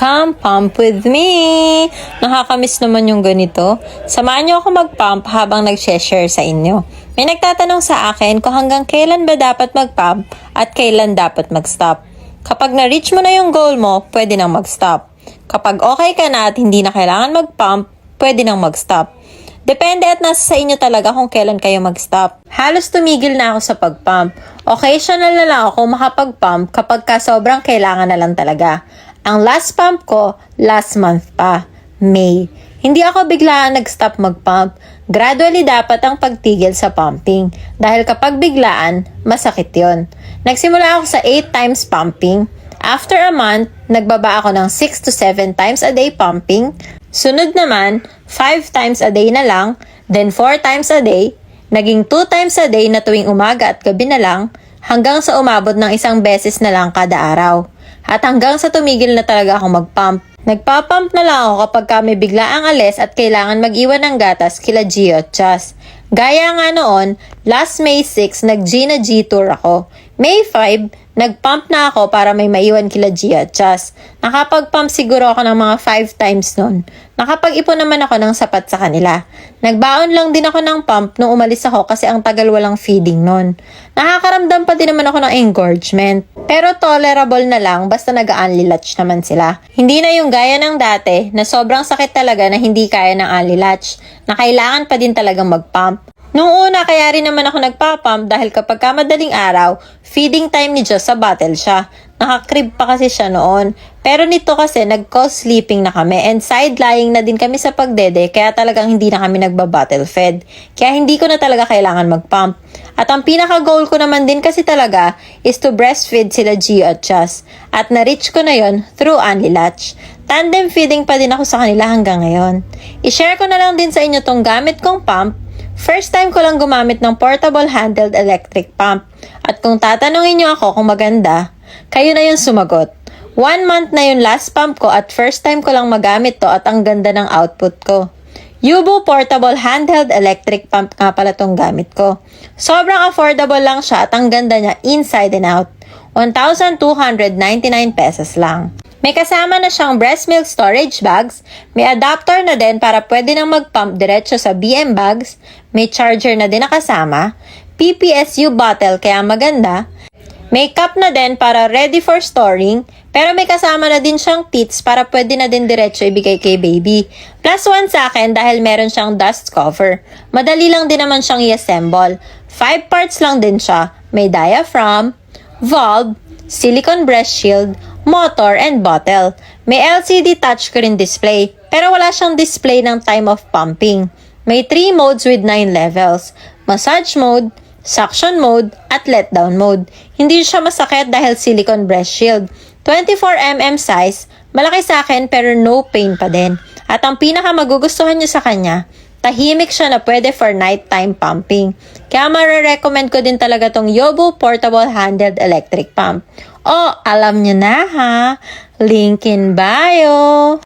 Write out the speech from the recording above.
Come pump with me! Nakakamiss naman yung ganito. Samahan niyo ako mag-pump habang nag-share sa inyo. May nagtatanong sa akin kung hanggang kailan ba dapat mag-pump at kailan dapat mag-stop. Kapag na-reach mo na yung goal mo, pwede nang mag-stop. Kapag okay ka na at hindi na kailangan mag-pump, pwede nang mag-stop. Depende at nasa sa inyo talaga kung kailan kayo mag-stop. Halos tumigil na ako sa pag-pump. Occasional na lang ako makapag-pump kapag sobrang kailangan na lang talaga. Ang last pump ko, last month pa, May. Hindi ako biglaan nag-stop mag-pump. Gradually dapat ang pagtigil sa pumping. Dahil kapag biglaan, masakit yon. Nagsimula ako sa 8 times pumping. After a month, nagbaba ako ng 6 to 7 times a day pumping. Sunod naman, 5 times a day na lang, then 4 times a day, naging 2 times a day na tuwing umaga at gabi na lang, hanggang sa umabot ng 1 beses na lang kada araw. At hanggang sa tumigil na talaga ako mag-pump. Nagpa-pump na lang ako kapag kami bigla ang alis at kailangan mag-iwan ng gatas kila Gio at Chas. Gaya nga noon, last May 6, nag-Gina G tour ako. May 5, nag-pump na ako para may maiwan kila Gio at Chas. Nakapag-pump siguro ako ng mga 5 times noon. Nakapag-ipon naman ako ng sapat sa kanila. Nagbaon lang din ako ng pump nung umalis ako kasi ang tagal walang feeding noon. Nakakaramdam pa din naman ako ng engorgement. Pero tolerable na lang basta nag-unli latch naman sila. Hindi na yung gaya ng dati na sobrang sakit talaga na hindi kaya ng unli latch. Na kailangan pa din talagang mag-pump. Nung una, kaya rin naman ako nagpa-pump dahil kapag madaling araw, feeding time ni Diyos sa bottle siya. Nakakrib pa kasi siya noon. Pero nito kasi nag-co-sleeping na kami and side-lying na din kami sa pagdede kaya talagang hindi na kami nagba-bottle fed. Kaya hindi ko na talaga kailangan mag-pump. At ang pinaka-goal ko naman din kasi talaga is to breastfeed sila Gio at Chas. At na-reach ko na yon through Unli Latch. Tandem feeding pa din ako sa kanila hanggang ngayon. I-share ko na lang din sa inyo tong gamit kong pump. First time ko lang gumamit ng portable handheld electric pump. At kung tatanungin nyo ako kung maganda, kayo na yung sumagot. 1 month na yung last pump ko at first time ko lang magamit to at ang ganda ng output ko. Yubu Portable Handheld Electric Pump nga pala tong gamit ko. Sobrang affordable lang siya at ang ganda niya inside and out. 1,299 pesos lang. May kasama na siyang breast milk storage bags, may adapter na din para pwede nang mag-pump diretso sa BM bags, may charger na din na kasama, PPSU bottle kaya maganda, may cup na din para ready for storing, pero may kasama na din siyang teats para pwede na din diretso ibigay kay baby. Plus 1 sa akin dahil meron siyang dust cover. Madali lang din naman siyang i-assemble. 5 parts lang din siya. May diaphragm, valve, silicone breast shield, motor, and bottle. May LCD touchscreen display, pero wala siyang display ng time of pumping. May 3 modes with 9 levels. Massage mode, suction mode, at letdown mode. Hindi siya masakit dahil silicone breast shield. 24mm size, malaki sa akin pero no pain pa din. At ang pinaka magugustuhan niyo sa kanya, tahimik siya na pwede for nighttime pumping. Kaya marirecommend ko din talaga tong Yobo Portable Handheld Electric Pump. Oh, alam nyo na ha. Link in bio.